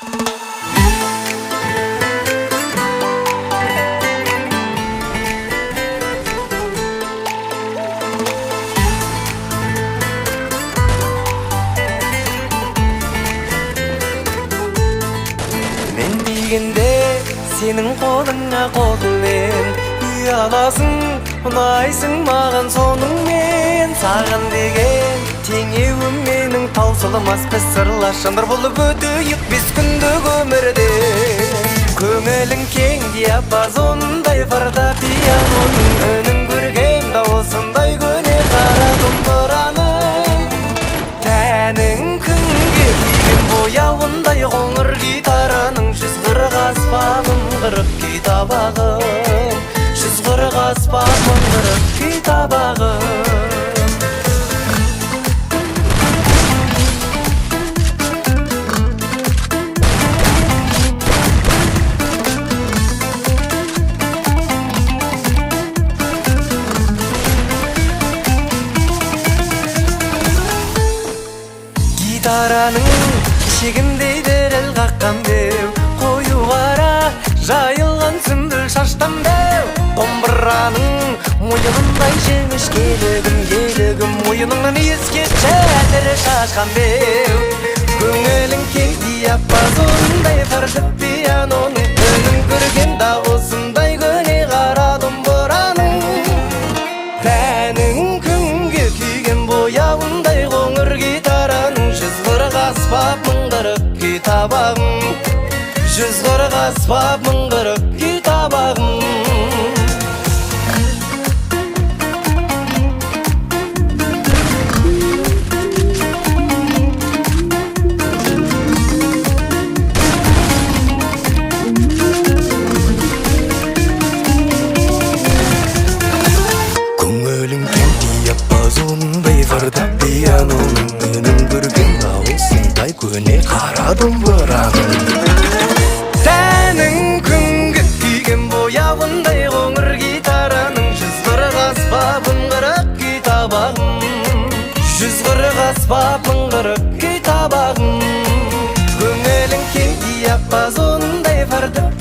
Men degende senin koluna kolmen uyalasın, unaysın magan sonun men. Sagan degen tеңеуім менің таусылмас біз сырлашандар болып өтейік біз күндік өмірде. Көңілің кең диапазондай фортепианоның үнін көрген дауысындай көне қара домбыраның. Тәнің күнге күйген бояуындай қоңыр гитараның 140 аспабым 40 күй табағым, 140 аспабым 40 күй табағым. Гитараның ішегіндей діріл қаққан беу, қою қара жайылған сүмбіл шаштан беу. Домбыраның мойынындай жеңіш келігім, елігім мойыныңнан ескетші әтірі шашқан беу. Көңілің кең диапазондай фортепианоның үнін көрген дауысындай көне қара домбыраның. Тәнің күнге күйген бояуындай қоңыр гитараның 140 аспап 40 күй табағым, 140 аспап 40 күй табағым. Көңілің кең диапазондай фортепианоның үнін көрген дауысындай көне қара домбыраның. Тәнің күнгі күйген бояуындай қоңыр гитараның 140 аспап 40 күй табағым, 140 аспап 40 күй табағым. Көңілің кең диапазондай фортепианоның